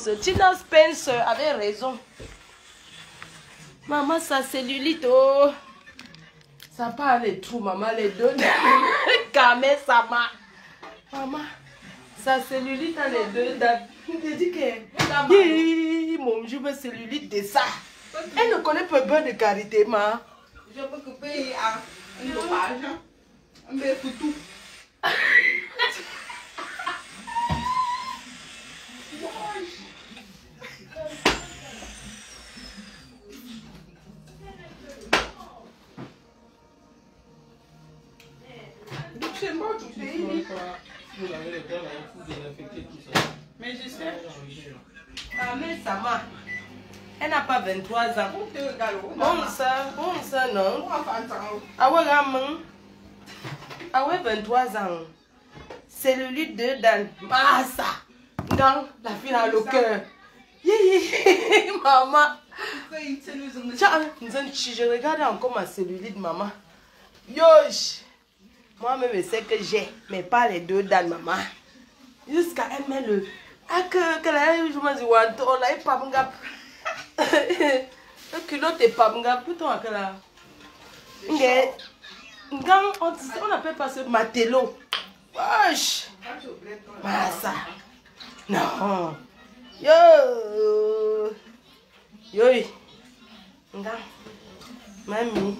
pense. Tina Spencer avait raison. Maman, sa cellulite, oh. Ça parle les trous, maman, les deux. Kamé, ça m'a. Maman, sa cellulite a les deux dates. Je dis que. Mon Dieu, ma cellulite de ça. Elle ne connaît pas bien de carité, ma. Je peux couper un dommage. Un peu pour tout. C'est bon, tout pays. Vous avez le temps, il faut désinfecter tout ça. Mais je sais. Ah, mais ça m'a. Elle n'a pas 23 ans. Bon ça, non. Ah ouais, gamin. Ah ouais, 23 ans. Cellulite de Dan. Ah ça. Dans la fille a le cœur. Maman. Je regarde encore ma cellulite, maman. Yosh. Moi-même, je sais que j'ai, mais pas les deux Dan, maman. Jusqu'à elle met le. Ah, que la je me dis, on a pas mon gap. Le culot est pas mon gap. Plutôt à la. On appelle pas ce matelot. Wesh. Ça. Non. Yo. Yo. Mamie.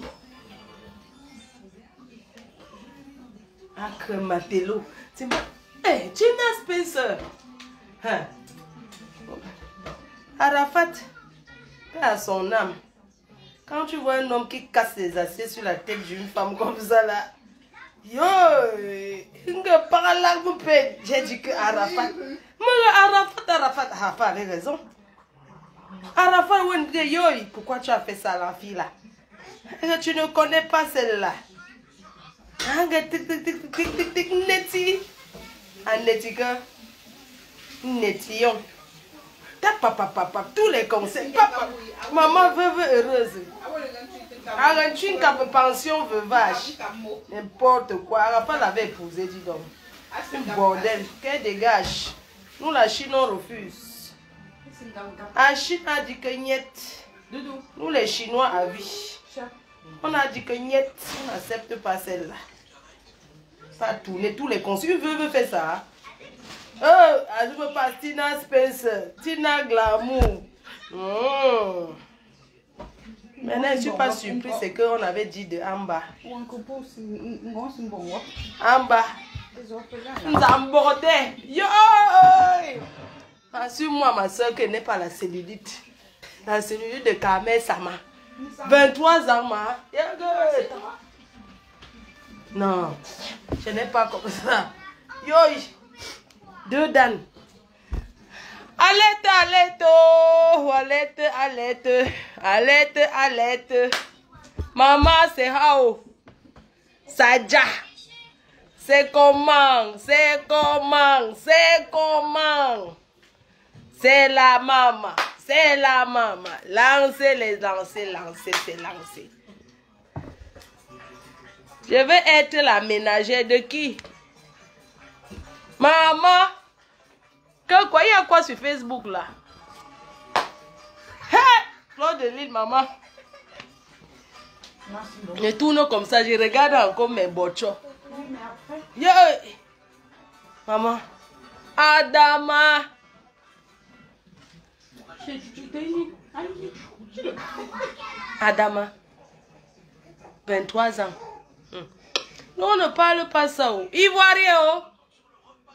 Ah, que matelot. C'est pas. Hey, Tina Spencer. Hein? Arafat, paix à son âme. Quand tu vois un homme qui casse les assiettes sur la tête d'une femme comme ça là, yo, j'ai dit que Arafat. Mais Arafat avait raison. Arafat, yo, pourquoi tu as fait ça à la fille là? Tu ne connais pas celle-là. Neti. Anetika. Netillon. Papa, tous les conseils. Papa, maman veuve heureuse. Arrête-tu une pension veuvage. N'importe quoi. Arafat l'avait épousé, dis donc. Bordel, qu'elle dégage. Nous, la Chine, on refuse. La Chine a dit que niet. Nous, les Chinois, à vie. On a dit que niet. On n'accepte pas celle-là. Ça a tourné tous les conseils. Veuve fait ça. Je veux pas Tina Spencer, Tina Glamour. Maintenant, je ne suis pas surpris, c'est qu'on avait dit de Amba. Amba. Nzamborde. Yo! Assure-moi, ma soeur, que n'est pas la cellulite. La cellulite de Kamé Sama. 23 ans, ma. Non, je n'ai pas comme ça. Yo! Deux Dan. Alerte. Maman, c'est how? Saja. C'est comment? C'est la maman. Lancez. Je veux être la ménagère de qui? Maman, quoi, il y a quoi sur Facebook là? Hey, Claude de Lille, maman. Je tourne comme ça, je regarde encore mes bochos. Yo, maman. Adama. Adama. 23 ans. Non, on ne parle pas ça. Ivoirien, oh.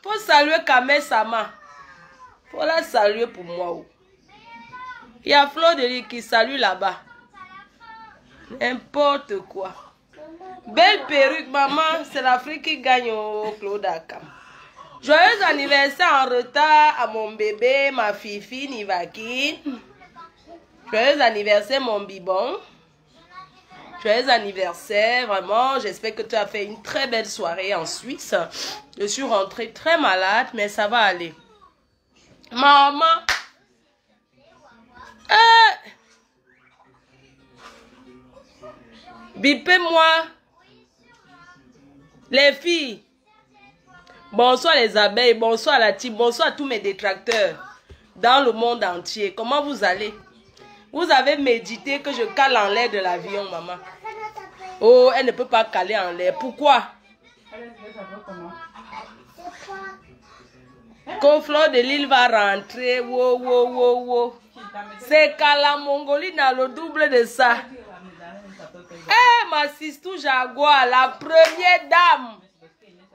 Faut saluer Kamé Sama. Faut la saluer pour moi. Il y a Flo de Lille qui salue là-bas. N'importe quoi. Belle perruque, maman. C'est l'Afrique qui gagne au Claude Akam. Joyeux anniversaire en retard à mon bébé, ma fifi Nivaki. Joyeux anniversaire, mon bibon. Joyeux anniversaire, vraiment. J'espère que tu as fait une très belle soirée en Suisse. Je suis rentrée très malade, mais ça va aller. Maman. Bipez-moi. Les filles. Bonsoir les abeilles. Bonsoir la team. Bonsoir à tous mes détracteurs. dans le monde entier. Comment vous allez? Vous avez médité que je cale en l'air de l'avion, maman. Oh, elle ne peut pas caler en l'air. Pourquoi? Quand Fleur de Lille va rentrer, wow, wow, wow, wow. C'est qu'à la Mongolie dans le double de ça. Eh, ma sister Jaguar, la première dame.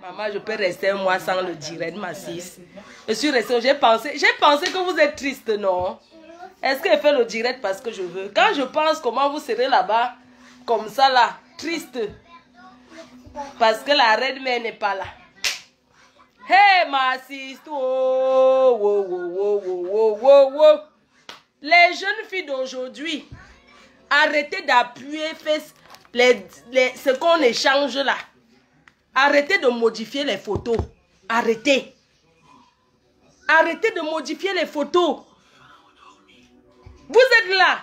Maman, je peux rester un mois sans le direct, ma sis. Je suis restée, j'ai pensé que vous êtes triste, non? Est-ce qu'elle fait le direct parce que je veux? Quand je pense comment vous serez là-bas, comme ça là, triste. Parce que la reine mère n'est pas là. Hey, ma sister, oh, oh, oh, oh, oh, oh, oh. Les jeunes filles d'aujourd'hui, arrêtez d'appuyer ce qu'on échange là. Arrêtez de modifier les photos. Arrêtez. Arrêtez de modifier les photos. Vous êtes là.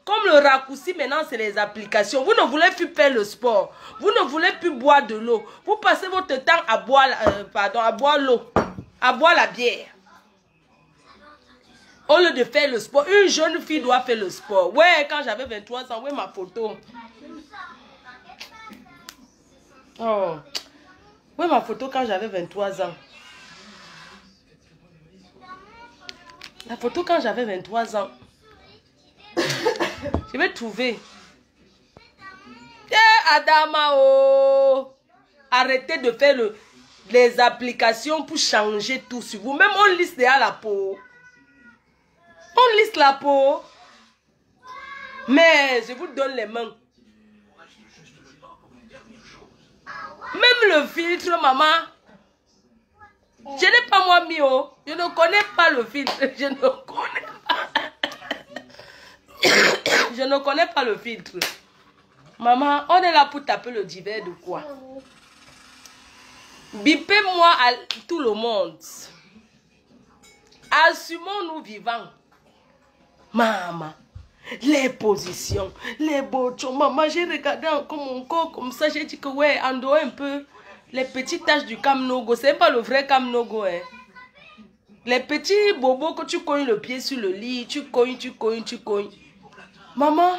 Comme le raccourci maintenant, c'est les applications. Vous ne voulez plus faire le sport. Vous ne voulez plus boire de l'eau. Vous passez votre temps à boire, à boire l'eau. À boire la bière. Au lieu de faire le sport. Une jeune fille doit faire le sport. Ouais, quand j'avais 23 ans, ouais, ma photo. Oh. Ouais, ma photo quand j'avais 23 ans. La photo quand j'avais 23 ans. Je vais trouver. Adama, oh. Arrêtez de faire les applications pour changer tout sur vous. Même on lisse déjà la peau. On lisse la peau. Mais je vous donne les mains. Même le filtre, maman. Je n'ai pas moi mis. Oh. Je ne connais pas le filtre. Je ne connais pas. Je ne connais pas le filtre. Maman, on est là pour taper le divers de quoi? Bipez-moi à tout le monde. Assumons-nous vivants. Maman, les positions, les boutons. Maman, j'ai regardé encore mon corps comme ça. J'ai dit que ouais, en dehors un peu, les petites taches du Kamnogo. C'est pas le vrai Kamnogo, hein. Les petits bobos que tu cognes le pied sur le lit, tu cognes. Maman,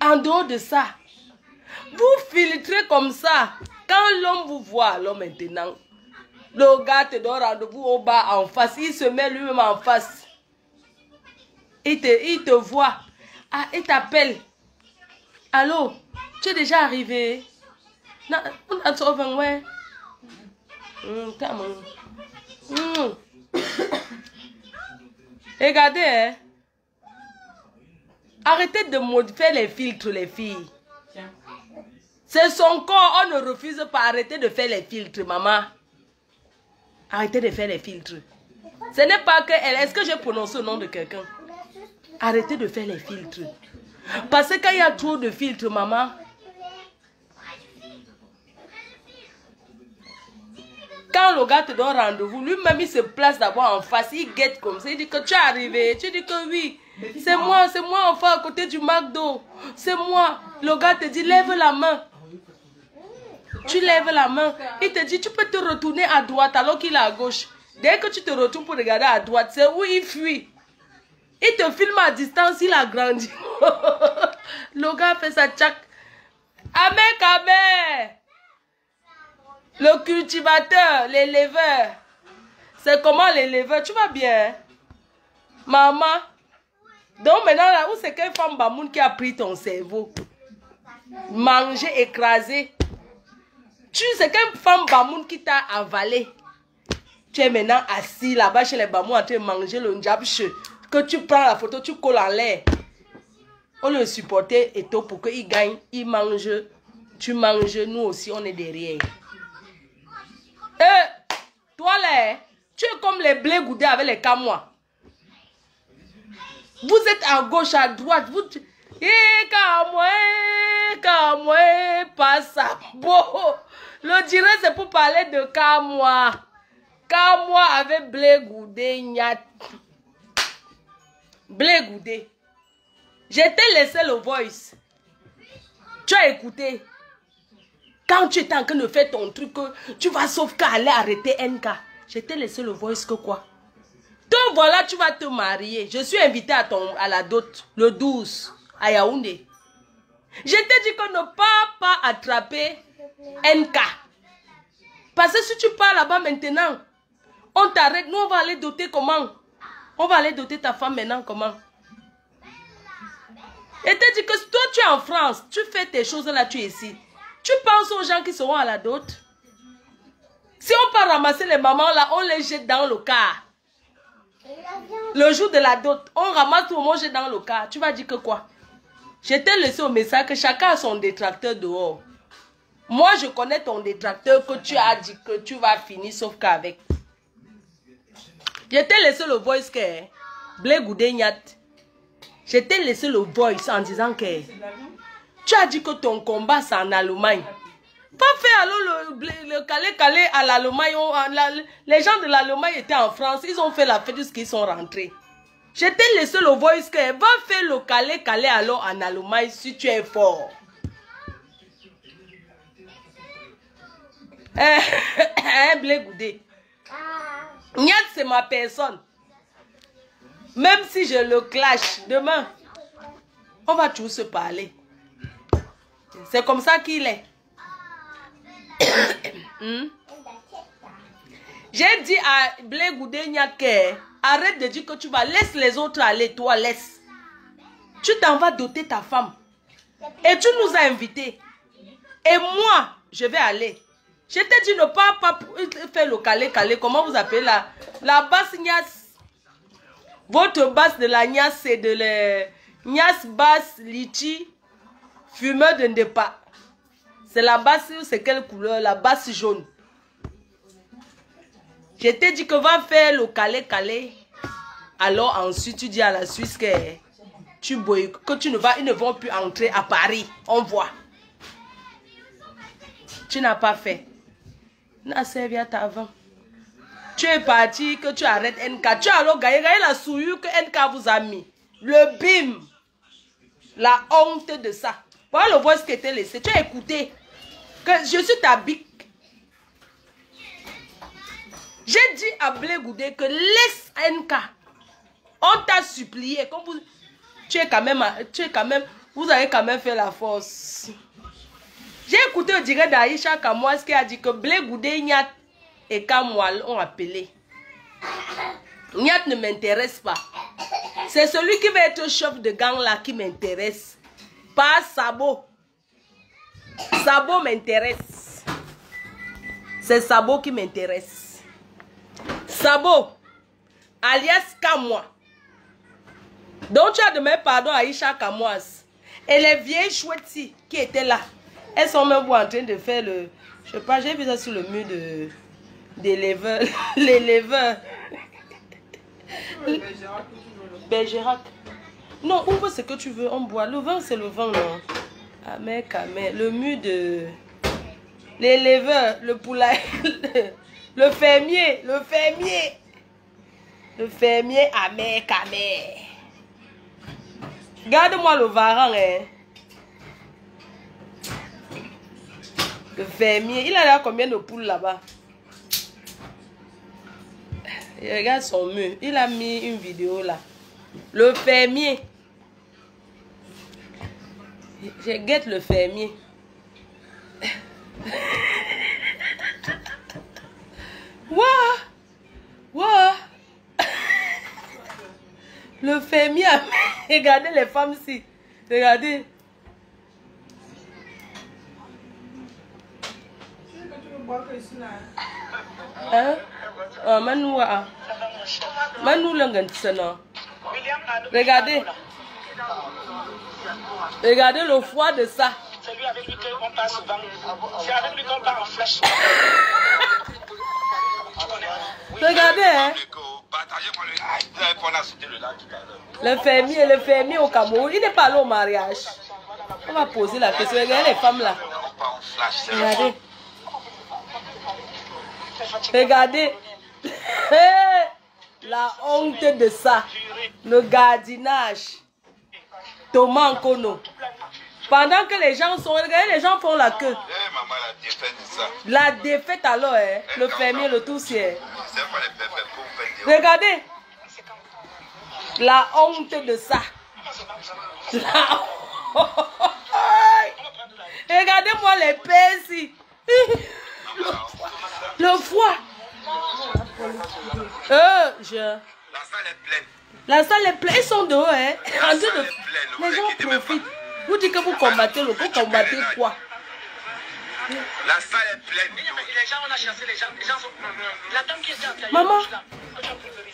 en dehors de ça, vous filtrez comme ça. Quand l'homme vous voit, l'homme maintenant, le gars te donne rendez-vous au bas en face. Il se met lui-même en face. Il te voit. Ah, il t'appelle. Allô, tu es déjà arrivé? Non, on a trouvé, ouais. Regardez, hein. Arrêtez de modifier les filtres, les filles. C'est son corps, on ne refuse pas. Arrêtez de faire les filtres, maman. Arrêtez de faire les filtres. Ce n'est pas que elle. Est-ce que j'ai prononcé le nom de quelqu'un? Arrêtez de faire les filtres. Parce que quand il y a trop de filtres, maman. Quand le gars te donne rendez-vous, lui-même il se place d'abord en face. Il guette comme ça. Il dit que tu es arrivé. Tu dis que oui. C'est moi enfin à côté du McDo. C'est moi. Le gars te dit lève la main. Tu lèves la main. Il te dit tu peux te retourner à droite alors qu'il est à gauche. Dès que tu te retournes pour regarder à droite, c'est où il fuit. Il te filme à distance, il a grandi. Le gars fait sa tchac. Amé. Le cultivateur, l'éleveur. C'est comment l'éleveur? Tu vas bien? Maman. Donc maintenant, là, où c'est quelle femme bamoun qui a pris ton cerveau? Manger, écraser. Tu sais quelle femme bamoun qui t'a avalé? Tu es maintenant assis là-bas chez les bamous en train de manger le njabche. Que tu prends la photo, tu colles en l'air. On le supportait et tout pour qu'il gagne. Il mange. Tu manges. Nous aussi, on est derrière. Toi là, tu es comme les blés goudés avec les camois. Vous êtes à gauche, à droite. Vous... pas ça. Bon, le direct c'est pour parler de camois. Camois avec blé goudé, nyat. Blé goudé. Je t'ai laissé le voice. Tu as écouté. Quand tu étais en train de faire ton truc, tu vas sauf qu'à aller arrêter NK. Je t'ai laissé le voice que quoi? Te voilà, tu vas te marier. Je suis invitée à la dot le 12 à Yaoundé. Je t'ai dit que ne pas attraper NK. Parce que si tu pars là-bas maintenant, on t'arrête. Nous, on va aller doter comment? On va aller doter ta femme maintenant comment? Et t'ai dit que toi, tu es en France. Tu fais tes choses là, tu es ici. Tu penses aux gens qui seront à la dot? Si on part ramasser les mamans là, on les jette dans le car. Le jour de la dot, on ramasse tout le monde, jette dans le car. Tu vas dire que quoi? Je t'ai laissé au message que chacun a son détracteur dehors. Moi, je connais ton détracteur que tu as dit que tu vas finir sauf qu'avec. Je t'ai laissé le voice que Blé Goudé Nyat. Je t'ai laissé le voice en disant que tu as dit que ton combat c'est en Allemagne. Pas fait alors le calé à l'Allemagne. Les gens de l'Allemagne étaient en France. Ils ont fait la fête jusqu'ils sont rentrés. Je t'ai laissé le voice que va faire le calé alors en Allemagne si tu es fort. Blé Goudé. Nyat c'est ma personne. Même si je le clash demain, on va tous se parler. C'est comme ça qu'il est. J'ai dit à Blé Goudé Nyat que arrête de dire que tu vas, laisse les autres aller, toi laisse. Tu t'en vas doter ta femme. Et tu nous as invités. Et moi, je vais aller. Je t'ai dit ne pas faire le calé. Comment vous appelez la basse Nias? Votre basse de la Nias, c'est de la Nias basse litchi fumeur de Ndepa. C'est la basse, c'est quelle couleur? La basse jaune. Je t'ai dit que va faire le calé. Alors ensuite tu dis à la Suisse que tu ils ne vont plus entrer à Paris. On voit. Tu n'as pas fait. N'a servi à ta vent. Tu es parti que tu arrêtes NK. Tu as alors gagné la souillure que NK vous a mis. Le bim. La honte de ça. Voilà le voice qui était laissé. Tu as écouté. Que je suis ta bique. J'ai dit à Blé Goudé que laisse NK. On t'a supplié. Comme vous, tu es quand même, vous avez quand même fait la force. J'ai écouté le direct d'Aïcha Kamouas qui a dit que Blé Goudé, Nyat et Kamoual ont appelé. Nyat ne m'intéresse pas. C'est celui qui va être chef de gang là qui m'intéresse. Pas Sabo. Sabo m'intéresse. C'est Sabo qui m'intéresse. Sabo, alias Kamoua. Donc tu as demandé pardon à Aïcha Kamouas. Et les vieilles chouettes qui étaient là. Elles sont même en train de faire le... Je sais pas, j'ai vu ça sur le mur des leveurs. Les leveurs. Bergerac. Non, ouvre ce que tu veux, on boit. Le vin, c'est le vin, non. Amer, Kamer. Le mur de... Les leveurs, le poulailler. Le fermier, le fermier. Le fermier, Amer, Kamer. Garde-moi le varan, hein. Le fermier, il a là combien de poules là-bas? Regarde son mur. Il a mis une vidéo là. Le fermier. Je guette le fermier. Ouah. Le fermier. Regardez les femmes ici. Regardez. Hein? Regardez. Regardez le froid de ça. C'est lui avec lui qu'on passe souvent. C'est avec lui qu'on part en flèche. Regardez, hein. Le fermier au Cameroun, il n'est pas allé au mariage. On va poser la question. Regardez les femmes là. Regardez. Regardez. La honte de ça. Le gardinage. Thomas Nkono. Pendant que les gens sont... Regardez, les gens font la queue. la défaite de ça. La défaite alors, hein? Le fermier, le toussier. C'est pas les perfects pour faire des... Regardez. La honte de ça. La... Regardez-moi les paix ici. Le foie. La salle est pleine. La salle est pleine. Ils sont dehors, hein? La En salle train de... est pleine. Les gens profitent. Vous dites que vous combattez le... Vous combattez quoi? La salle est pleine. Les gens, on a chassé les gens. Les gens sont... La dame qui était à Maman,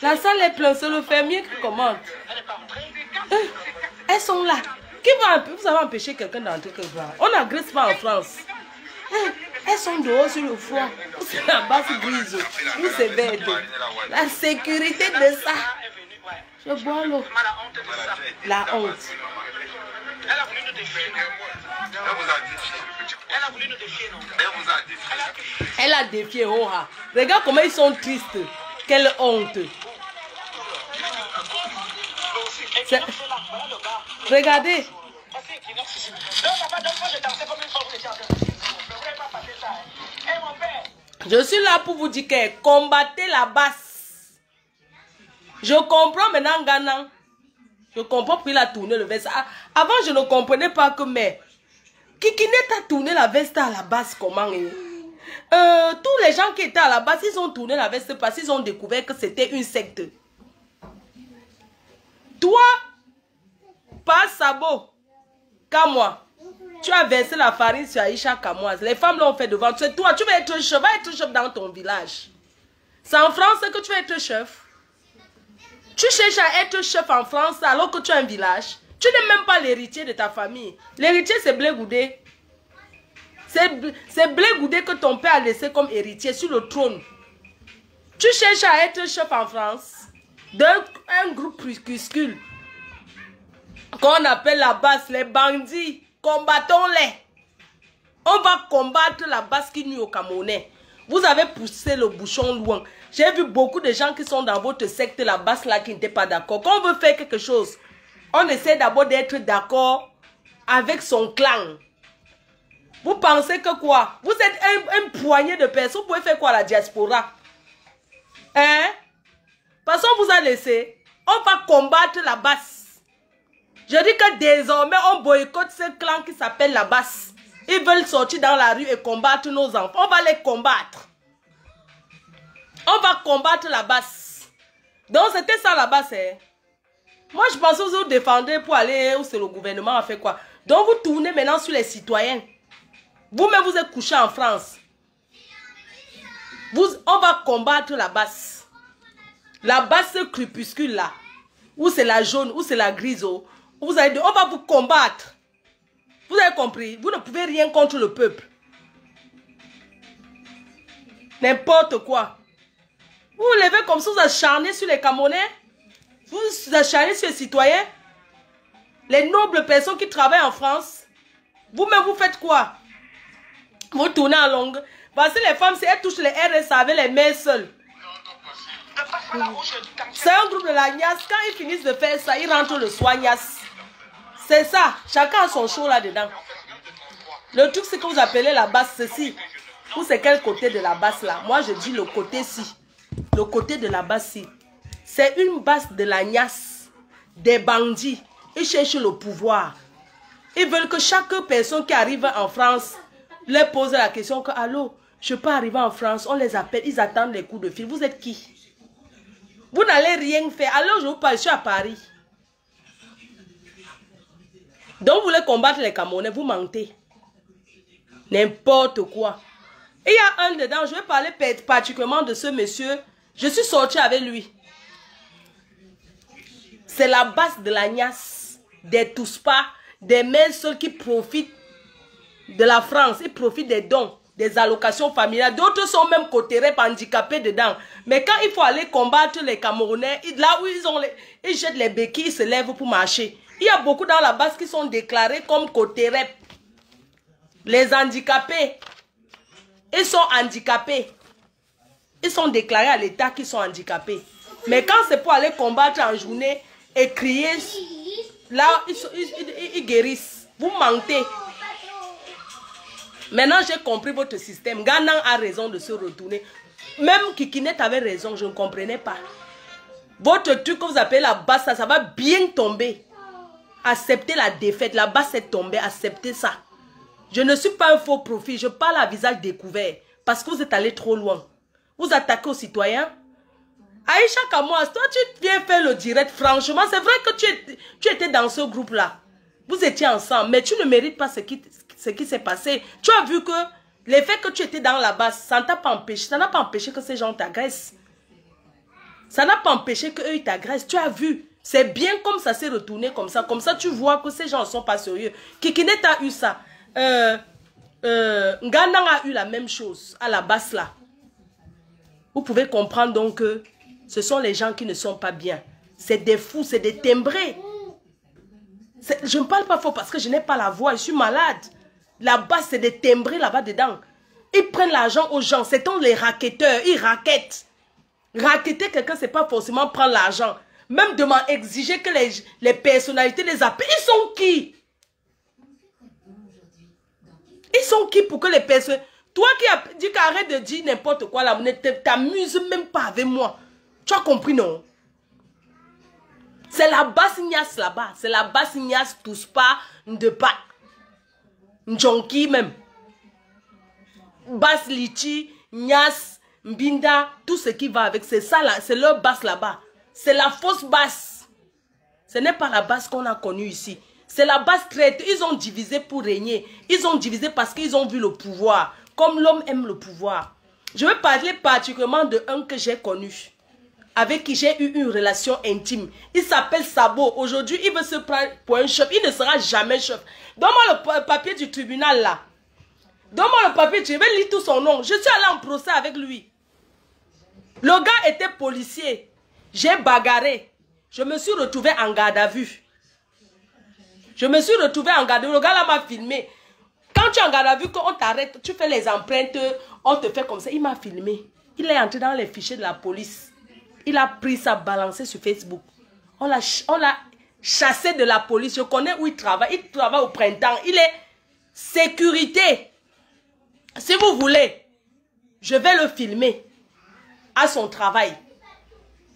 la salle est pleine. C'est le fermier qui commande. Elle n'est pas entrée. Elles sont là. Qui va... Vous avez empêché quelqu'un d'entrer quelque part. On n'agresse pas en France. Elles sont dehors sur le froid. C'est la base grise. Où c'est vert. La sécurité de ça. Je bois l'eau. La honte de ça. La honte. Elle a voulu nous défier, non? Elle vous a défié. Elle a voulu nous défier, non? Elle vous a défié. Elle a défié Oha. Regarde comment ils sont tristes. Quelle honte. C'est... Regardez. Je suis là pour vous dire que combattez la basse. Je comprends maintenant Ghana. Je comprends pourquoi il a tourné le veste. Avant, je ne comprenais pas que mais Kikinet a tourné la veste à la base comment tous les gens qui étaient à la base, ils ont tourné la veste parce qu'ils ont découvert que c'était une secte. Toi, pas Sabo, Kamois, tu as versé la farine sur Aïcha Kamoise. Les femmes l'ont fait devant toi. Toi, tu vas être chef dans ton village. C'est en France que tu vas être chef. Tu cherches à être chef en France alors que tu as un village. Tu n'es même pas l'héritier de ta famille. L'héritier, c'est Blé Goudé. C'est Blé Goudé que ton père a laissé comme héritier sur le trône. Tu cherches à être chef en France d'un groupe crépuscule qu'on appelle la basse, les bandits. Combattons-les. On va combattre la basse qui nuit aux Camerounais. Vous avez poussé le bouchon loin. J'ai vu beaucoup de gens qui sont dans votre secte, la basse là, qui n'étaient pas d'accord. Quand on veut faire quelque chose, on essaie d'abord d'être d'accord avec son clan. Vous pensez que quoi? Vous êtes un poignet de personnes. Vous pouvez faire quoi à la diaspora? Hein? Parce qu'on vous a laissé. On va combattre la basse. Je dis que désormais, on boycotte ce clan qui s'appelle la basse. Ils veulent sortir dans la rue et combattre nos enfants. On va les combattre. On va combattre la basse. Donc, c'était ça la basse. Hein? Moi, je pensais que vous vous défendez pour aller où c'est le gouvernement a fait quoi. Donc, vous tournez maintenant sur les citoyens. Vous-même, vous êtes couché en France. On va combattre la basse. La basse crépuscule là. Où c'est la jaune, où c'est la grise. Vous avez dit, on va vous combattre. Vous avez compris? Vous ne pouvez rien contre le peuple. N'importe quoi. Vous vous levez comme ça, vous acharnez sur les Camerounais. Vous vous acharnez sur les citoyens. Les nobles personnes qui travaillent en France. Vous-même, vous faites quoi? Vous tournez en longue. Parce que les femmes, si elles touchent les RSA avec les mains seules. C'est un groupe de la Nias. Quand ils finissent de faire ça, ils rentrent le soir Nias. C'est ça. Chacun a son show là-dedans. Le truc, c'est que vous appelez la basse ceci. Ou c'est quel côté de la basse là? Moi, je dis le côté-ci. Le côté de la basse-ci. C'est une basse de la Nias. Des bandits. Ils cherchent le pouvoir. Ils veulent que chaque personne qui arrive en France leur pose la question que, allô, je peux arriver en France. On les appelle, ils attendent les coups de fil. Vous êtes qui? Vous n'allez rien faire. Alors, je vous parle, je suis à Paris. Donc, vous voulez combattre les Camerounais, vous mentez. N'importe quoi. Il y a un dedans, je vais parler particulièrement de ce monsieur. Je suis sorti avec lui. C'est la base de la Nias, des Touspas, des mères seules qui profitent de la France. Ils profitent des dons, des allocations familiales. D'autres sont même cotérés, handicapés dedans. Mais quand il faut aller combattre les Camerounais, là où ils jettent les béquilles, ils se lèvent pour marcher. Il y a beaucoup dans la base qui sont déclarés comme cotérés. Les handicapés, ils sont handicapés. Ils sont déclarés à l'État qu'ils sont handicapés. Mais quand c'est pour aller combattre en journée et crier, là, ils guérissent. Vous mentez. Maintenant, j'ai compris votre système. Ganan a raison de se retourner. Même Kikinet avait raison, je ne comprenais pas. Votre truc que vous appelez la basse, ça va bien tomber. Acceptez la défaite. La basse est tombée, acceptez ça. Je ne suis pas un faux profil, je parle à visage découvert. Parce que vous êtes allé trop loin. Vous attaquez aux citoyens. Aïcha Kamouas, toi tu viens faire le direct. Franchement, c'est vrai que tu étais dans ce groupe-là. Vous étiez ensemble, mais tu ne mérites pas ce qui s'est passé. Tu as vu que le fait que tu étais dans la base, ça ne t'a pas empêché. Ça n'a pas empêché que ces gens t'agressent. Ça n'a pas empêché qu'eux ils t'agressent. Tu as vu. C'est bien comme ça s'est retourné comme ça. Comme ça, tu vois que ces gens ne sont pas sérieux. Kikinet a eu ça. Nganang a eu la même chose à la base là. Vous pouvez comprendre donc que ce sont les gens qui ne sont pas bien. C'est des fous, c'est des timbrés. Je ne parle pas fort parce que je n'ai pas la voix, je suis malade. Là-bas, c'est des timbrés là-bas dedans. Ils prennent l'argent aux gens, c'est comme les racketteurs, ils rackettent. Racketter quelqu'un, c'est pas forcément prendre l'argent. Même demander, exiger que les personnalités les appellent. Ils sont qui? Ils sont qui pour que les personnes... Toi qui as dit qu'arrête de dire n'importe quoi là, ne t'amuses même pas avec moi. Tu as compris, non? C'est la basse Nias là-bas. C'est la basse Nias Touspa Ndepa. Njonki même. Basse Lichi, Nias, Mbinda, tout ce qui va avec. C'est ça là, c'est leur basse là-bas. C'est la fausse basse. Ce n'est pas la basse qu'on a connue ici. C'est la basse traite. Ils ont divisé pour régner. Ils ont divisé parce qu'ils ont vu le pouvoir. Comme l'homme aime le pouvoir. Je vais parler particulièrement de un que j'ai connu. Avec qui j'ai eu une relation intime. Il s'appelle Sabo. Aujourd'hui, il veut se prendre pour un chef. Il ne sera jamais chef. Donne-moi le papier du tribunal là. Donne-moi le papier. Je vais lire tout son nom. Je suis allé en procès avec lui. Le gars était policier. J'ai bagarré. Je me suis retrouvé en garde à vue. Je me suis retrouvé en garde à vue. Le gars là m'a filmé. Quand tu es en garde à vue, quand on t'arrête, tu fais les empreintes, on te fait comme ça. Il m'a filmé. Il est entré dans les fichiers de la police. Il a pris ça, balancé sur Facebook. On l'a chassé de la police. Je connais où il travaille. Il travaille au printemps. Il est sécurité. Si vous voulez, je vais le filmer à son travail.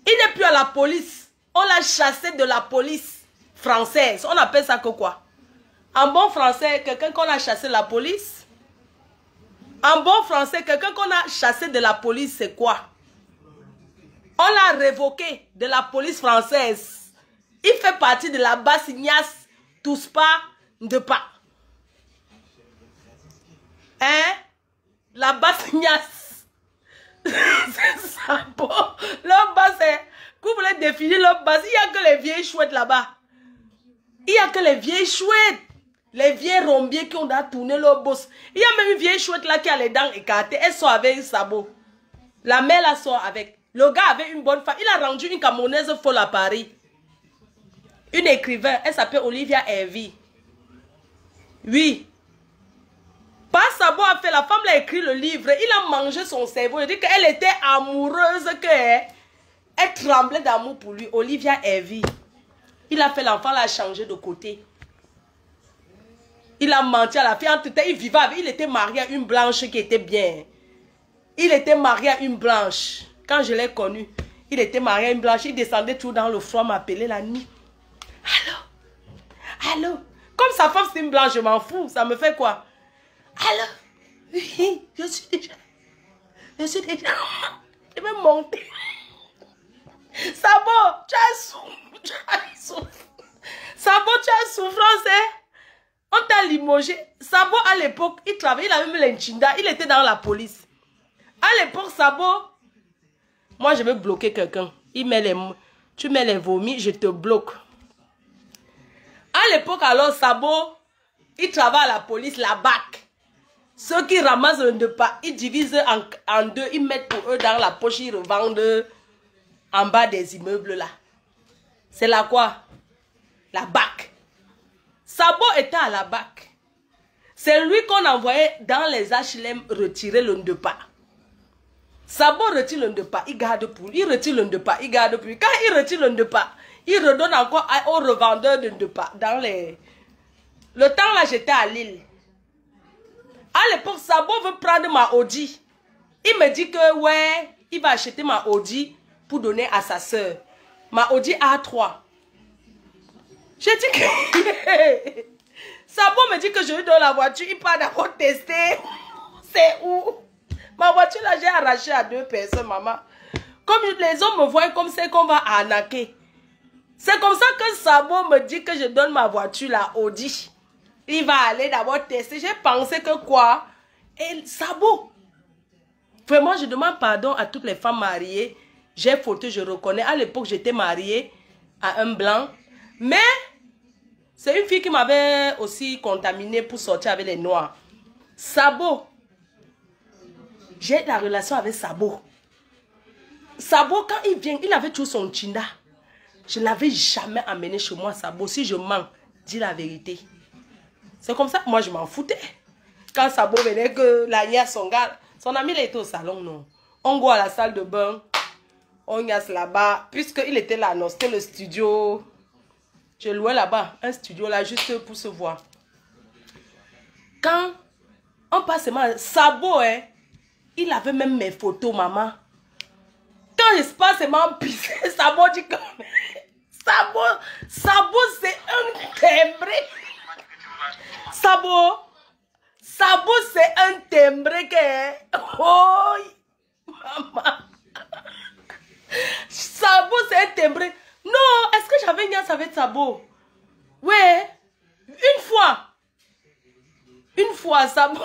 Il n'est plus à la police. On l'a chassé de la police française. On appelle ça que quoi? En bon français, quelqu'un qu'on a chassé de la police. En bon français, quelqu'un qu'on a chassé de la police, c'est quoi? On l'a révoqué de la police française. Il fait partie de la basse Nias Touspa Ndepa. Hein? La basse Nias. C'est ça, bon. Leur basse, vous voulez définir leur basse. Il n'y a que les vieilles chouettes là-bas. Il n'y a que les vieilles chouettes. Les vieilles rombiers qui ont tourné leur bosse. Il y a même une vieille chouette là qui a les dents écartées. Elle sort avec un sabot. La mère la sort avec. Le gars avait une bonne femme. Il a rendu une Camerounaise folle à Paris. Une écrivain. Elle s'appelle Olivia Hervey. Oui. Pas sabot a fait. La femme l'a écrit le livre. Il a mangé son cerveau. Il dit qu'elle était amoureuse. Elle tremblait d'amour pour lui. Olivia Hervey. Il a fait l'enfant, l'a changé de côté. Il a menti à la fille. Il vivait avec. Il était marié à une blanche qui était bien. Il était marié à une blanche. Quand je l'ai connu, il était marié à une blanche. Il descendait tout dans le froid, m'appelait la nuit. Allô? Allô? Comme sa femme c'est une blanche, je m'en fous. Ça me fait quoi? Allô? Oui, je suis déjà. Je vais monter. Sabo, tu as souffrance. Sabo, tu as souffrance, hein? On t'a limogé. Sabo, à l'époque, il travaillait, il avait même l'enchinda. Il était dans la police. À l'époque, Sabo, moi, je vais bloquer quelqu'un. Tu mets les vomis, je te bloque. À l'époque, alors, Sabo, il travaille à la police, la BAC. Ceux qui ramassent le Ndepa, ils divisent en deux. Ils mettent pour eux dans la poche, ils revendent en bas des immeubles, là. C'est la quoi? La BAC. Sabo était à la BAC. C'est lui qu'on envoyait dans les HLM retirer le Ndepa. Sabo retire le Ndepa, il garde pour lui. Il retire le Ndepa, il garde pour lui. Quand il retire le Ndepa, il redonne encore aux revendeurs de Ndepa. Dans les... Le temps là, j'étais à Lille. À l'époque, Sabo veut prendre ma Audi. Il me dit que, ouais, il va acheter ma Audi pour donner à sa soeur. Ma Audi A3. J'ai dit que... Sabo me dit que je lui donne la voiture. Il part d'abord tester. C'est où? Ma voiture, là, j'ai arraché à 2 personnes, maman. Comme les hommes me voient comme c'est qu'on va arnaquer. C'est comme ça que Sabo me dit que je donne ma voiture, la Audi. Il va aller d'abord tester. J'ai pensé que quoi? Et Sabo. Vraiment, je demande pardon à toutes les femmes mariées. J'ai fauté, je reconnais. À l'époque, j'étais mariée à un blanc. Mais c'est une fille qui m'avait aussi contaminée pour sortir avec les noirs. Sabo. J'ai la relation avec Sabo. Sabo, quand il vient, il avait toujours son chinda. Je ne l'avais jamais amené chez moi, Sabo. Si je mens, dis la vérité. C'est comme ça que moi, je m'en foutais. Quand Sabo venait, que la niasse, son gars, son ami, il était au salon, non. On go à la salle de bain. On niasse là-bas. Puisqu'il était là, non, c'était le studio. Je louais là-bas, un studio là, juste pour se voir. Quand on passe, Sabo, hein, il avait même mes photos, maman. Quand je passe, c'est mon pissé. Sabo dit que... Sabo, c'est un timbré. Sabo, c'est un timbré que... Oh, maman. Sabo, c'est un timbré. Non, est-ce que j'avais une niasse avec Sabo? Ouais. Une fois, Sabo.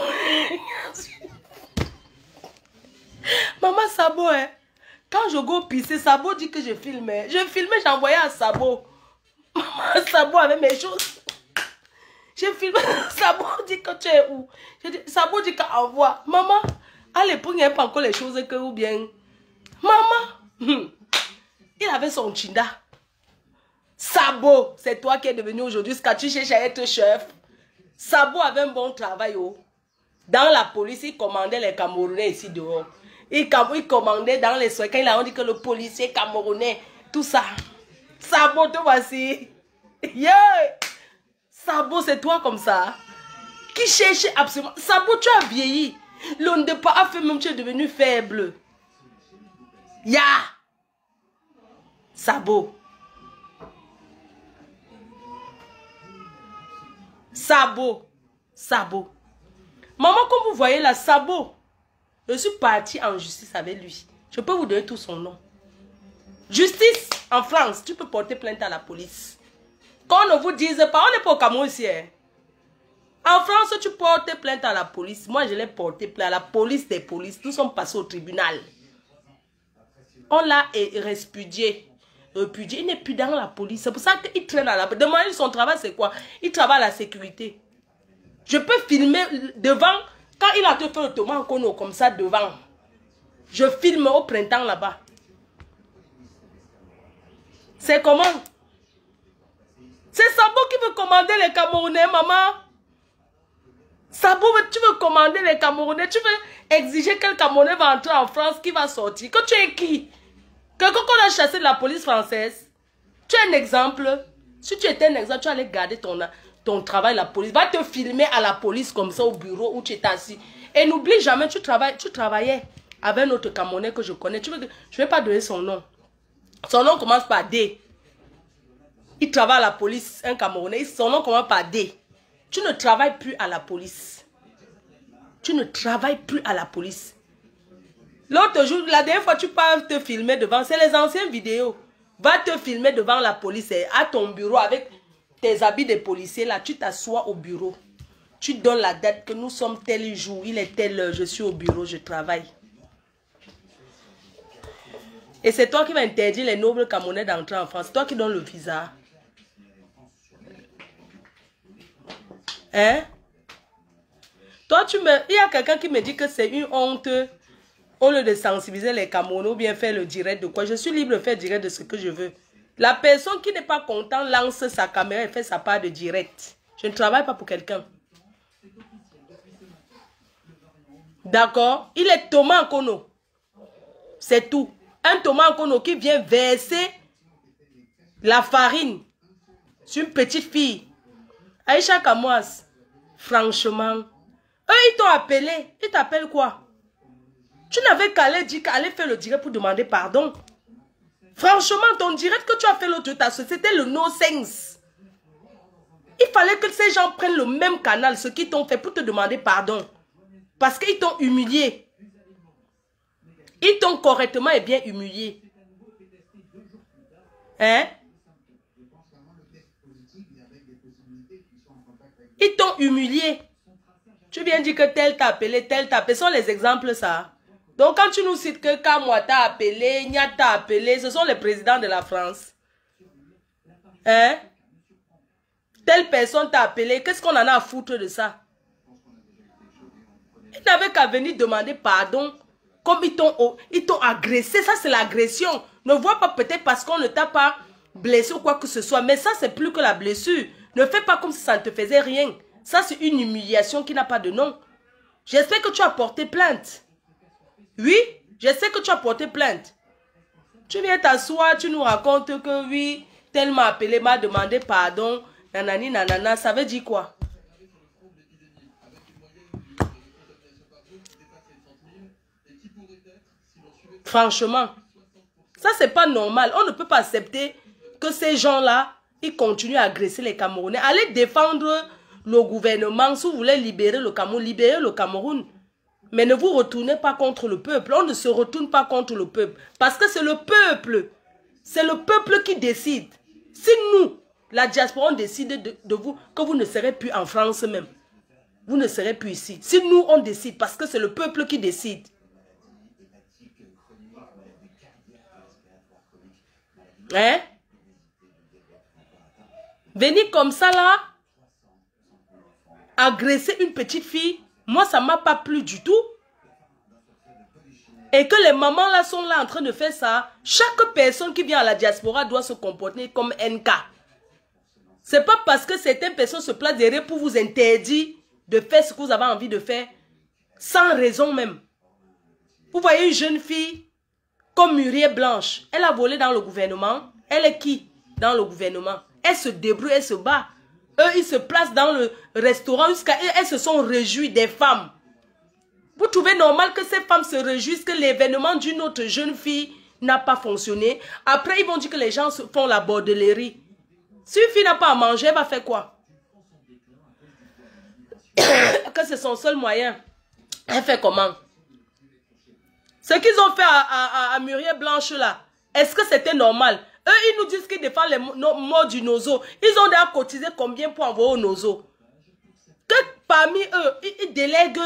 Maman, Sabo, hein. Quand je go pisser, Sabo dit que je filmais. Je filmais, j'envoyais à Sabo. Maman, Sabo avait mes choses. J'ai filmé. Sabo dit que tu es où? Sabo dit qu'envoie. Maman, à l'époque, il n'y avait pas encore les choses que ou bien. Maman, il avait son chinda. Sabo, c'est toi qui es devenu aujourd'hui ce que tu cherches à être chef. Sabo avait un bon travail. Oh. Dans la police, il commandait les Camerounais ici dehors. Il commandait dans les soins. Quand il a dit que le policier camerounais, tout ça. Sabo, te voici. Yeah. Sabo, c'est toi comme ça. Qui cherchait absolument. Sabo, tu as vieilli. L'on ne pas fait même, tu es devenu faible. Ya. Sabo. Sabo. Maman, comme vous voyez là, Sabo. Je suis partie en justice avec lui. Je peux vous donner tout son nom. Justice en France, tu peux porter plainte à la police. Qu'on ne vous dise pas, on n'est pas au Cameroun ici. Hein. En France, tu portes plainte à la police. Moi, je l'ai porté plainte à la police des polices. Nous sommes passés au tribunal. On l'a répudié. Il n'est plus dans la police. C'est pour ça qu'il traîne à la police. Demandez son travail, c'est quoi? Il travaille à la sécurité. Je peux filmer devant... Quand il a fait le Thomas Kono comme ça devant, je filme au printemps là-bas. C'est comment? C'est Sabo qui veut commander les Camerounais, maman. Sabo, tu veux commander les Camerounais? Tu veux exiger que le Camerounais va entrer en France, qui va sortir? Que tu es qui? Quelqu'un qu'on a chassé de la police française? Tu es un exemple? Si tu étais un exemple, tu allais garder ton travail, la police va te filmer à la police comme ça au bureau où tu es assis. Et n'oublie jamais, tu travaillais avec notre Camerounais que je connais. Je ne vais pas donner son nom. Son nom commence par D. Il travaille à la police, un Camerounais. Son nom commence par D. Tu ne travailles plus à la police. Tu ne travailles plus à la police. L'autre jour, la dernière fois, tu peux te filmer devant. C'est les anciennes vidéos. Va te filmer devant la police à ton bureau avec... tes habits de policier, là, tu t'assois au bureau. Tu donnes la date que nous sommes tel jour, il est telle heure, je suis au bureau, je travaille. Et c'est toi qui vas interdire les nobles Camerounais d'entrer en France. C'est toi qui donnes le visa. Hein? Toi, il y a quelqu'un qui me dit que c'est une honte au lieu de sensibiliser les Camerounais ou bien faire le direct de quoi. Je suis libre de faire direct de ce que je veux. La personne qui n'est pas contente lance sa caméra et fait sa part de direct. Je ne travaille pas pour quelqu'un. D'accord? Il est Thomas Nkono. C'est tout. Un Thomas Nkono qui vient verser la farine sur une petite fille. Aïcha Kamouas, franchement, Eux, ils t'ont appelé. Ils t'appellent quoi? Tu n'avais qu'à aller faire le direct pour demander pardon. Franchement, ton direct que tu as fait l'autre, c'était le no sense. Il fallait que ces gens prennent le même canal, ce qu'ils t'ont fait pour te demander pardon. Parce qu'ils t'ont humilié. Ils t'ont correctement et bien humilié. Hein? Ils t'ont humilié. Tu viens dire que tel t'a appelé, tel t'a appelé. Ce sont les exemples, ça. Donc, quand tu nous cites que Kamwa t'a appelé, Nya t'a appelé, ce sont les présidents de la France. Hein? Telle personne t'a appelé, qu'est-ce qu'on en a à foutre de ça? Ils n'avaient qu'à venir demander pardon. Comme ils t'ont agressé, ça c'est l'agression. Ne vois pas peut-être parce qu'on ne t'a pas blessé ou quoi que ce soit. Mais ça c'est plus que la blessure. Ne fais pas comme si ça ne te faisait rien. Ça c'est une humiliation qui n'a pas de nom. J'espère que tu as porté plainte. Oui, je sais que tu as porté plainte. Tu viens t'asseoir, tu nous racontes que oui, tel m'a appelé, m'a demandé pardon. Nanani, nanana, ça veut dire quoi? Franchement, ça c'est pas normal. On ne peut pas accepter que ces gens-là, ils continuent à agresser les Camerounais. Allez défendre le gouvernement. Si vous voulez libérer le Cameroun, libérez le Cameroun. Mais ne vous retournez pas contre le peuple. On ne se retourne pas contre le peuple. Parce que c'est le peuple. C'est le peuple qui décide. Si nous, la diaspora, on décide de vous, que vous ne serez plus en France même. Vous ne serez plus ici. Si nous, on décide, parce que c'est le peuple qui décide. Hein? Venir comme ça là, agresser une petite fille, moi ça m'a pas plu du tout. Et que les mamans là sont là en train de faire ça. Chaque personne qui vient à la diaspora doit se comporter comme NK. C'est pas parce que certaines personnes se placent derrière pour vous interdire de faire ce que vous avez envie de faire, sans raison même. Vous voyez une jeune fille comme Muriel Blanche, elle a volé dans le gouvernement. Elle est qui dans le gouvernement? Elle se débrouille, elle se bat. Eux, ils se placent dans le restaurant jusqu'à... Elles se sont réjouies des femmes. Vous trouvez normal que ces femmes se réjouissent que l'événement d'une autre jeune fille n'a pas fonctionné? Après, ils vont dire que les gens font la bordellerie. Si une fille n'a pas à manger, elle va faire quoi? Que c'est son seul moyen. Elle fait comment? Ce qu'ils ont fait à Muriel Blanche là, est-ce que c'était normal? Eux, ils nous disent qu'ils défendent les morts du Nozo. Ils ont déjà cotisé combien pour envoyer au Nozo? Que parmi eux, ils délèguent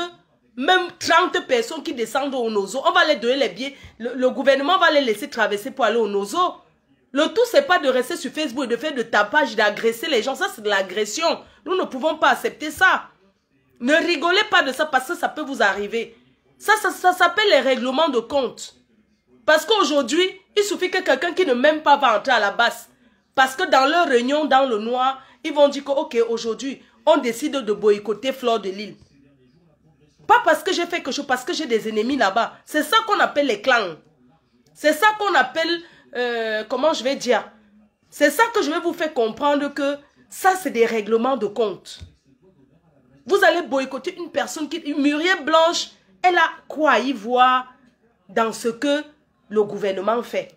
même 30 personnes qui descendent au Nozo. On va les donner les billets. Le gouvernement va les laisser traverser pour aller au Nozo. Le tout, c'est pas de rester sur Facebook et de faire de tapage, d'agresser les gens. Ça, c'est de l'agression. Nous ne pouvons pas accepter ça. Ne rigolez pas de ça parce que ça peut vous arriver. Ça s'appelle les règlements de compte. Parce qu'aujourd'hui, il suffit que quelqu'un qui ne m'aime pas va entrer à la base. Parce que dans leur réunion, dans le noir, ils vont dire que, ok, aujourd'hui, on décide de boycotter Fleur de Lille. Pas parce que j'ai fait quelque chose, parce que j'ai des ennemis là-bas. C'est ça qu'on appelle les clans. C'est ça qu'on appelle, comment je vais dire? C'est ça que je vais vous faire comprendre que ça, c'est des règlements de compte. Vous allez boycotter une personne qui... Muriel Blanche, elle a quoi à y voir dans ce que le gouvernement fait.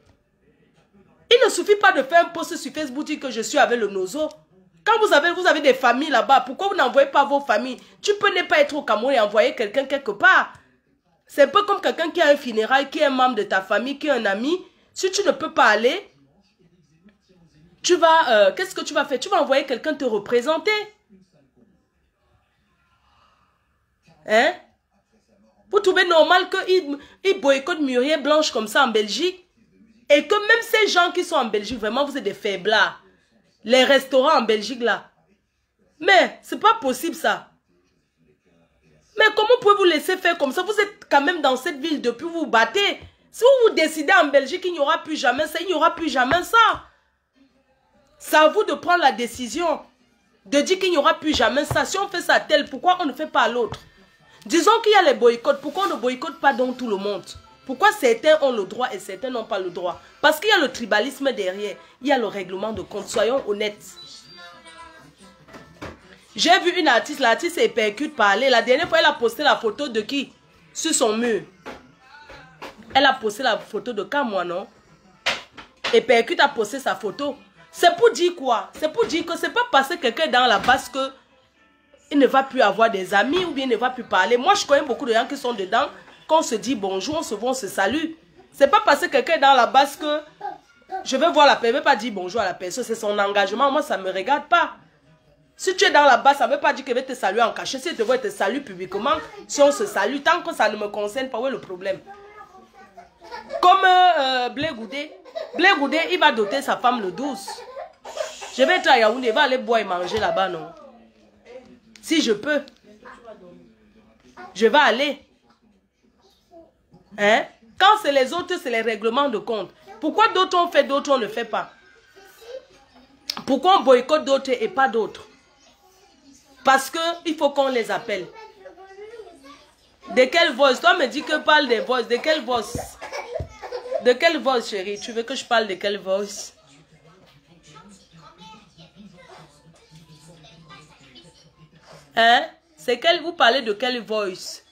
Il ne suffit pas de faire un post sur Facebook dire que je suis avec le Nozo. Quand vous avez des familles là-bas, pourquoi vous n'envoyez pas vos familles? Tu peux ne pas être au Cameroun et envoyer quelqu'un quelque part. C'est un peu comme quelqu'un qui a un funérail, qui est un membre de ta famille, qui est un ami. Si tu ne peux pas aller, tu vas... qu'est-ce que tu vas faire? Tu vas envoyer quelqu'un te représenter. Hein? Vous trouvez normal qu'ils boycottent Muriel Blanche comme ça en Belgique? Et que même ces gens qui sont en Belgique, vraiment, vous êtes des faiblards. Les restaurants en Belgique, là. Mais, c'est pas possible, ça. Mais comment pouvez-vous laisser faire comme ça? Vous êtes quand même dans cette ville depuis, vous vous battez. Si vous décidez en Belgique qu'il n'y aura plus jamais ça, il n'y aura plus jamais ça. C'est à vous de prendre la décision. De dire qu'il n'y aura plus jamais ça. Si on fait ça à tel, pourquoi on ne fait pas à l'autre? Disons qu'il y a les boycotts. Pourquoi on ne boycotte pas donc tout le monde? Pourquoi certains ont le droit et certains n'ont pas le droit? Parce qu'il y a le tribalisme derrière. Il y a le règlement de compte. Soyons honnêtes. J'ai vu une artiste, l'artiste est percute parler. La dernière fois, elle a posté la photo de qui? Sur son mur. Elle a posté la photo de Kamwa, non? Et percute a posté sa photo. C'est pour dire quoi? C'est pour dire que c'est pas parce que quelqu'un est dans la base que il ne va plus avoir des amis ou bien il ne va plus parler. Moi, je connais beaucoup de gens qui sont dedans. Quand on se dit bonjour, on se voit, on se salue. C'est pas parce que quelqu'un est dans la base que je vais voir la personne. Je ne vais pas dire bonjour à la personne. C'est son engagement. Moi, ça ne me regarde pas. Si tu es dans la base, ça ne veut pas dire que je vais te saluer en cachet. Si je te vois, te salue publiquement. Si on se salue, tant que ça ne me concerne pas, où est le problème? Comme Blé Goudé. Blé Goudé, il va doter sa femme le 12. Je vais être à Yaoundé. Il va aller boire et manger là-bas, non? Si je peux, je vais aller. Hein? Quand c'est les autres, c'est les règlements de compte. Pourquoi d'autres ont fait, d'autres on ne fait pas? Pourquoi on boycotte d'autres et pas d'autres? Parce qu'il faut qu'on les appelle. De quelle voix? Toi me dis que parle des voix. De quelle voix? De quelle voix, chérie? Tu veux que je parle de quelle voix? Hein? C'est quelle, vous parlez de quelle voice?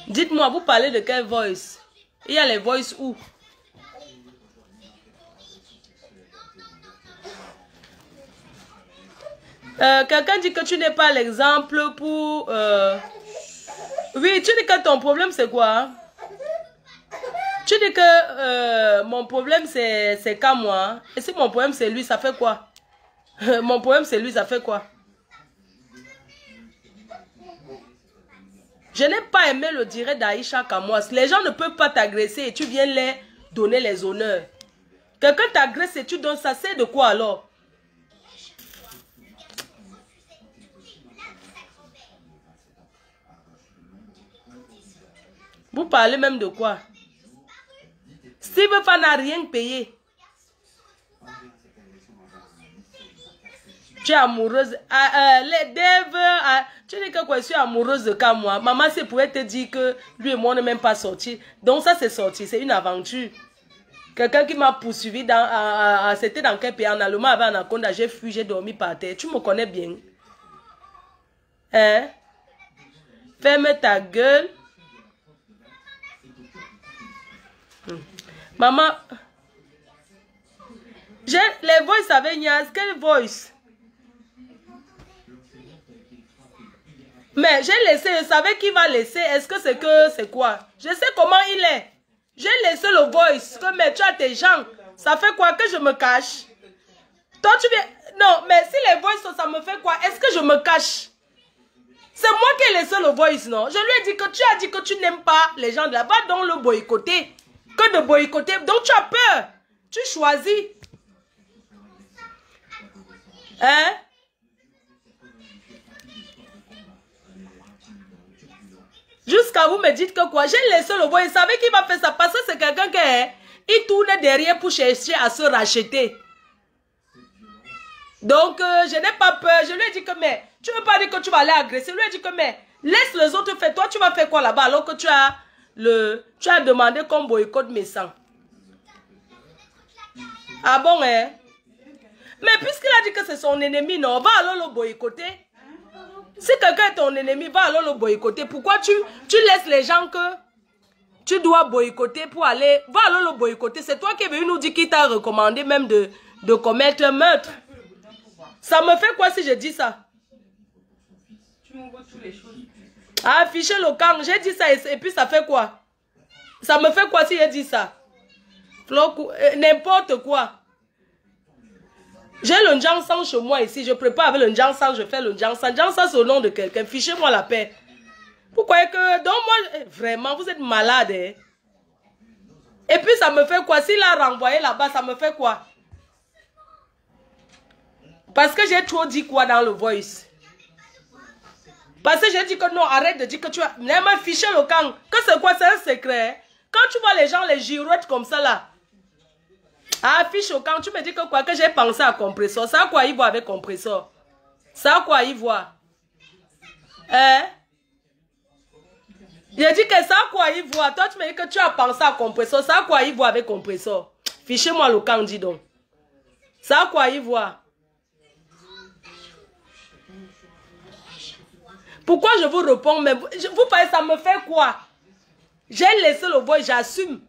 Dites-moi, vous parlez de quelle voice? Il y a les voices où? Quelqu'un dit que tu n'es pas l'exemple pour... Oui, tu dis que ton problème c'est quoi? Hein? Tu dis que mon problème c'est qu'à moi. Et si mon problème c'est lui, ça fait quoi? Mon problème c'est lui, ça fait quoi? Je n'ai pas aimé le direct d'Aïcha Kamwas. Les gens ne peuvent pas t'agresser et tu viens les donner les honneurs. Quelqu'un t'agresse et tu donnes ça, c'est de quoi alors? Vous parlez même de quoi? Steve Fan n'a rien payé. Tu es amoureuse. Les devs, tu dis que quoi, je suis amoureuse de moi. Maman, c'est pour te dire que lui et moi, on n'est même pas sortis. Donc ça, c'est sorti. C'est une aventure. Quelqu'un qui m'a poursuivi dans... C'était dans quel pays? En Allemagne, avec Anaconda. J'ai fui, j'ai dormi par terre. Tu me connais bien. Hein? Ferme ta gueule. Maman, j'ai les voices avec Nias. Quelle voice? Mais j'ai laissé, je savais qu'il va laisser. Est-ce que c'est quoi? Je sais comment il est. J'ai laissé le voice. Mais tu as tes gens. Ça fait quoi que je me cache? Toi, tu viens... Non, mais si les voices, ça me fait quoi? Est-ce que je me cache? C'est moi qui ai laissé le voice, non? Je lui ai dit que tu as dit que tu n'aimes pas les gens de là-bas, donc le boycotter. Que de boycotter. Donc tu as peur. Tu choisis. Hein? Jusqu'à vous me dites que quoi? J'ai laissé le voice. Il savait qu'il va faire ça parce que c'est quelqu'un qui il tourne derrière pour chercher à se racheter. Donc je n'ai pas peur. Je lui ai dit que mais tu ne veux pas dire que tu vas aller agresser. Je lui ai dit que mais laisse les autres faire. Toi tu vas faire quoi là-bas alors que tu as demandé qu'on boycotte mes sangs. Ah bon, hein? Mais puisqu'il a dit que c'est son ennemi, non, va alors le boycotter. Si quelqu'un est ton ennemi, va alors le boycotter. Pourquoi tu laisses les gens que tu dois boycotter pour aller... Va alors le boycotter. C'est toi qui es venu nous dire qu'il t'a recommandé même de commettre un meurtre. Ça me fait quoi si je dis ça? Tu m'envoies toutes les choses. Ah, afficher le camp. J'ai dit ça et puis ça fait quoi? Ça me fait quoi si j'ai dit ça? N'importe quoi. J'ai le Njangsan chez moi ici. Je prépare avec le Njangsan. Je fais le Njangsan. Njangsan, c'est au nom de quelqu'un. Fichez-moi la paix. Pourquoi que... Donc moi, vraiment, vous êtes malade. Hein? Et puis ça me fait quoi? S'il a renvoyé là-bas, ça me fait quoi? Parce que j'ai trop dit quoi dans le voice? Parce que j'ai dit que non, arrête de dire que tu as... Même affiché le camp. Que c'est quoi? C'est un secret. Hein? Quand tu vois les gens, les girouettes comme ça là. Affiche au camp, tu me dis que quoi? Que j'ai pensé à compresseur. Ça a quoi y voir avec compresseur? Ça a quoi y voir? Hein? J'ai dit que ça a quoi y voir? Toi tu me dis que tu as pensé à compresseur. Ça a quoi y voir avec compresseur? Fichez-moi le camp, dis donc. Ça a quoi y voir? Pourquoi je vous réponds? Mais vous parlez, ça me fait quoi? J'ai laissé le voice, j'assume.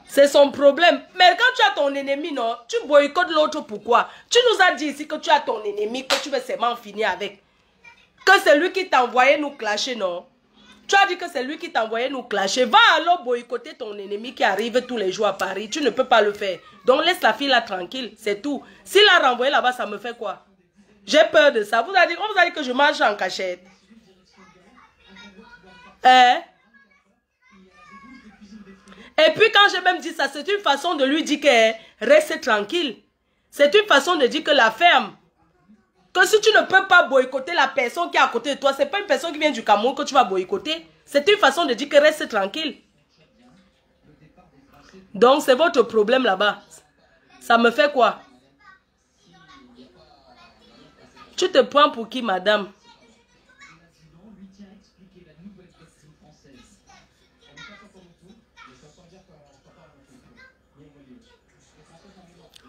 C'est son problème. Mais quand tu as ton ennemi, non, tu boycottes l'autre, pourquoi? Tu nous as dit ici que tu as ton ennemi, que tu veux seulement finir avec. Que c'est lui qui t'a envoyé nous clasher, non? Tu as dit que c'est lui qui t'a envoyé nous clasher. Va alors boycotter ton ennemi qui arrive tous les jours à Paris. Tu ne peux pas le faire. Donc laisse la fille là tranquille, c'est tout. S'il l'a renvoyé là-bas, ça me fait quoi? J'ai peur de ça. On vous a dit que je marche en cachette. Hein? Et puis quand j'ai même dit ça, c'est une façon de lui dire que reste tranquille. C'est une façon de dire que la ferme. Que si tu ne peux pas boycotter la personne qui est à côté de toi, c'est pas une personne qui vient du Cameroun que tu vas boycotter. C'est une façon de dire que reste tranquille. Donc c'est votre problème là-bas. Ça me fait quoi? Tu te prends pour qui, madame?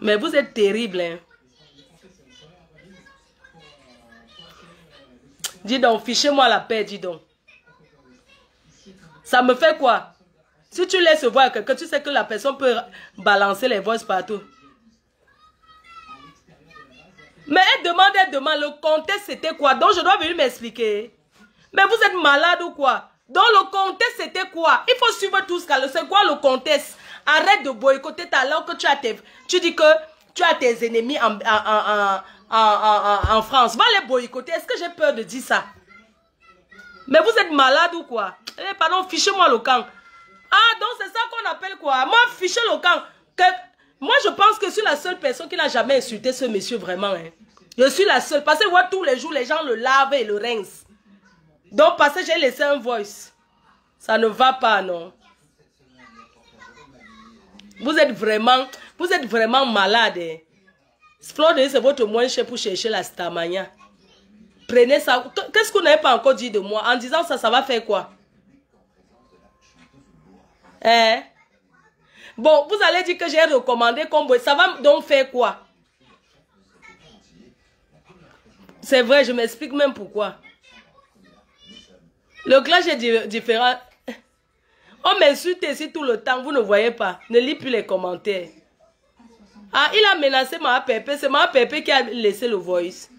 Mais vous êtes terrible, hein? Dis donc, fichez-moi la paix, dis donc. Ça me fait quoi? Si tu laisses voir quelqu'un, tu sais que la personne peut balancer les voix partout. Mais elle demande, le contexte c'était quoi? Donc je dois venir m'expliquer. Mais vous êtes malade ou quoi? Donc le contexte c'était quoi? Il faut suivre tout ce cas. C'est quoi le contexte? Arrête de boycotter alors que tu dis que tu as tes ennemis en France. Va les boycotter. Est-ce que j'ai peur de dire ça? Mais vous êtes malade ou quoi? Eh, pardon, fichez-moi le camp. Ah, donc c'est ça qu'on appelle quoi? Moi, fichez le camp. Moi, je pense que je suis la seule personne qui n'a jamais insulté ce monsieur vraiment. Hein. Je suis la seule. Parce que moi, tous les jours, les gens le lavent et le rincent. Donc, parce que j'ai laissé un voice. Ça ne va pas, non? Vous êtes vraiment malade. Hein. Fleur de c'est votre moyen pour chercher la stamania. Prenez ça. Qu'est-ce que vous n'avez pas encore dit de moi? En disant ça, ça va faire quoi? Hein? Bon, vous allez dire que j'ai recommandé comme ça va donc faire quoi? C'est vrai, je m'explique même pourquoi. Le clash est différent. On m'insulte ici tout le temps, vous ne voyez pas. Ne lis plus les commentaires. Ah, il a menacé ma pépé. C'est ma pépé qui a laissé le voice.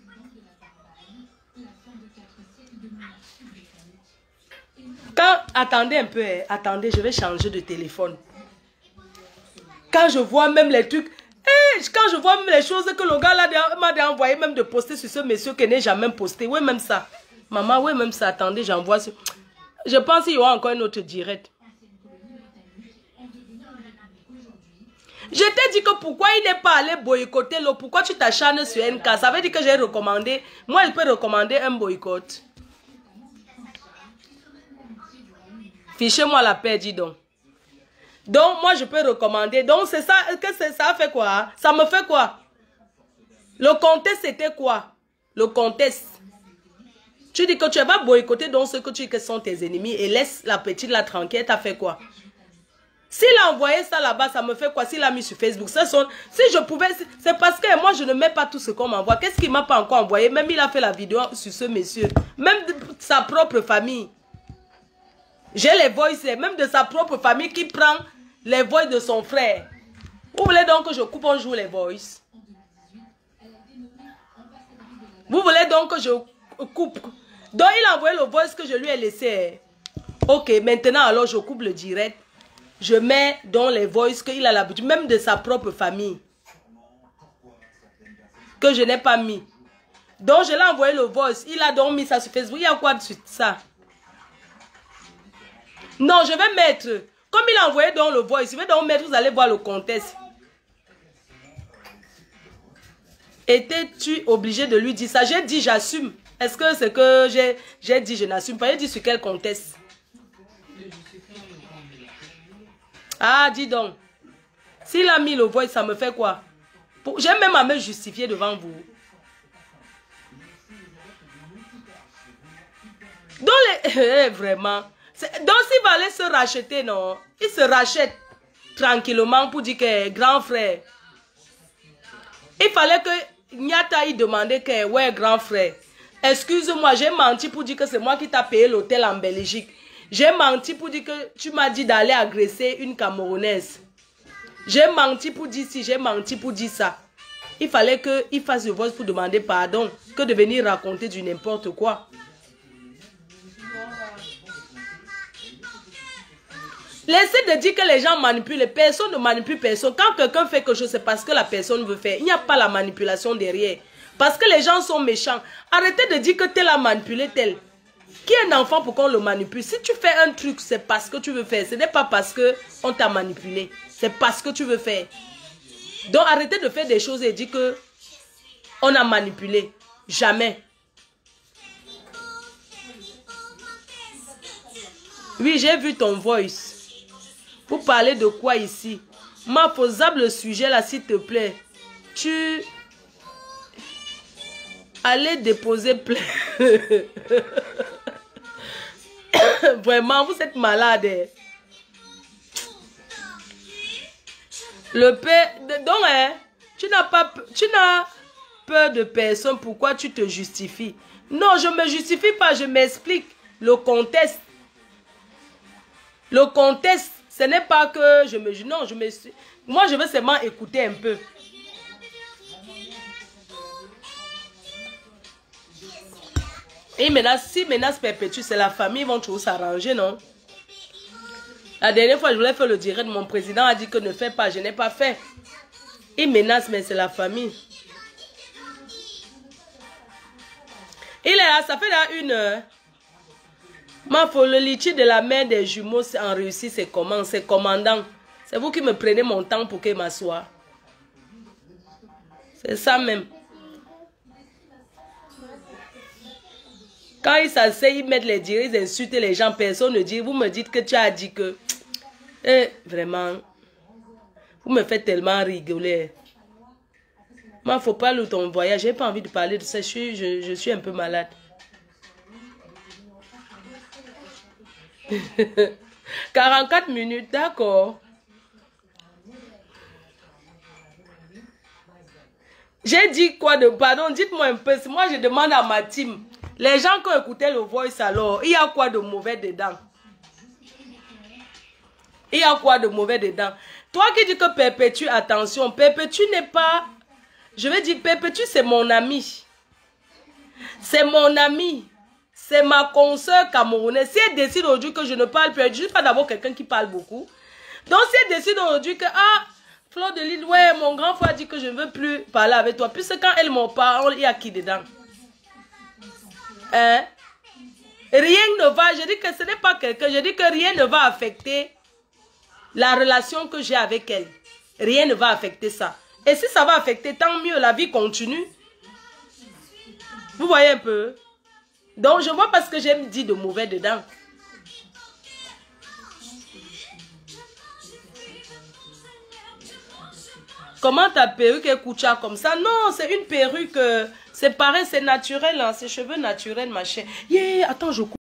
Attendez un peu, hein. Attendez, je vais changer de téléphone. Quand je vois même les trucs, quand je vois même les choses que le gars là m'a envoyé même de poster sur ce monsieur qui n'est jamais posté. Oui, même ça. Maman, oui, même ça. Attendez, j'envoie sur... Je pense qu'il y aura encore une autre direct. Je t'ai dit que pourquoi il n'est pas allé boycotter l'eau. Pourquoi tu t'acharnes sur NK? Ça veut dire que j'ai recommandé. Moi, il peut recommander un boycott. Fichez-moi la paix, dis donc. Donc, moi, je peux recommander. Donc, c'est ça. Ça fait quoi? Ça me fait quoi? Le contexte, c'était quoi? Le contexte. Tu dis que tu vas boycotter donc ceux que tu dis que sont tes ennemis et laisse la petite là tranquille. T'as fait quoi? S'il a envoyé ça là-bas, ça me fait quoi? S'il a mis sur Facebook, si je pouvais... C'est parce que moi, je ne mets pas tout ce qu'on m'envoie. Qu'est-ce qu'il ne m'a pas encore envoyé? Même il a fait la vidéo sur ce monsieur. Même de sa propre famille. J'ai les voices, même de sa propre famille qui prend les voix de son frère. Vous voulez donc que je coupe un jour les voices? Vous voulez donc que je coupe? Donc il a envoyé le voice que je lui ai laissé. Ok, maintenant alors je coupe le direct. Je mets dans les voices qu'il a l'habitude, même de sa propre famille. Que je n'ai pas mis. Donc je l'ai envoyé le voice. Il a donc mis ça sur Facebook. Il y a quoi dessus ça? Non, je vais mettre. Comme il a envoyé dans le voice, je vais donc mettre, vous allez voir le contexte. Étais-tu obligé de lui dire ça? J'ai dit j'assume. Est-ce que c'est que j'ai dit je n'assume pas? J'ai dit sur quel contexte? Ah, dis donc. S'il a mis le voice, ça me fait quoi? J'ai même à me justifier devant vous. Donc, vraiment. Donc, s'il va aller se racheter, non? Il se rachète tranquillement pour dire que grand frère. Il fallait que Nyata, il demandait que, ouais, grand frère, excuse-moi, j'ai menti pour dire que c'est moi qui t'ai payé l'hôtel en Belgique. J'ai menti pour dire que tu m'as dit d'aller agresser une Camerounaise. J'ai menti pour dire ci, j'ai menti pour dire ça. Il fallait qu'il fasse le voice pour demander pardon, que de venir raconter du n'importe quoi. Laissez de dire que les gens manipulent. Personne ne manipule personne. Quand quelqu'un fait quelque chose, c'est parce que la personne veut faire. Il n'y a pas la manipulation derrière. Parce que les gens sont méchants. Arrêtez de dire que tel a manipulé tel. Qui est un enfant pour qu'on le manipule? Si tu fais un truc, c'est parce que tu veux faire. Ce n'est pas parce qu'on t'a manipulé. C'est parce que tu veux faire. Donc arrêtez de faire des choses et dire que on a manipulé. Jamais. Oui, j'ai vu ton voice. Pour parler de quoi ici? Ma posable le sujet là, s'il te plaît. Tu... Allez déposer plainte. Vraiment, vous êtes malade. Le père... Donc, hein, tu n'as peur de personne. Pourquoi tu te justifies? Non, je ne me justifie pas. Je m'explique. Le contexte. Le contexte. Ce n'est pas que je me... Non, je me suis... Moi, je veux seulement écouter un peu. Et maintenant, si menace perpétue, c'est la famille, ils vont toujours s'arranger, non? La dernière fois, je voulais faire le direct, mon président a dit que ne fais pas, je n'ai pas fait. Il menace, mais c'est la famille. Il est là, ça fait là 1 heure. Ma folle, le litige de la mère des jumeaux en Russie, c'est comment? C'est commandant. C'est vous qui me prenez mon temps pour qu'il m'assoie. C'est ça même. Quand ils s'asseyent, ils mettent les dires, ils insultent les gens, personne ne dit. Vous me dites que tu as dit que... vraiment, vous me faites tellement rigoler. Moi, il ne faut pas le ton voyage. Je n'ai pas envie de parler de ça. Je suis un peu malade. 44 minutes, d'accord. J'ai dit quoi de... Pardon, dites-moi un peu. Moi, je demande à ma team. Les gens qui ont écouté le voice alors, il y a quoi de mauvais dedans? Il y a quoi de mauvais dedans? Toi qui dis que Perpétue, attention, Perpétue n'est pas... Je vais dire, Perpétue, c'est mon ami. C'est mon ami. C'est ma consoeur camerounaise. Si elle décide aujourd'hui que je ne parle plus, je ne suis pas d'abord quelqu'un qui parle beaucoup. Donc si elle décide aujourd'hui que, ah, Fleur de Lille, ouais, mon grand frère dit que je ne veux plus parler avec toi. Puisque quand elle m'en parle, il y a qui dedans? Hein? Rien ne va, je dis que ce n'est pas quelqu'un, je dis que rien ne va affecter la relation que j'ai avec elle. Rien ne va affecter ça. Et si ça va affecter, tant mieux, la vie continue. Vous voyez un peu? Donc je vois pas ce que j'ai dit de mauvais dedans. Comment ta perruque est Koucha comme ça? Non, c'est une perruque, c'est pareil, c'est naturel, hein, c'est cheveux naturels, machin. Yeah, attends, je coupe.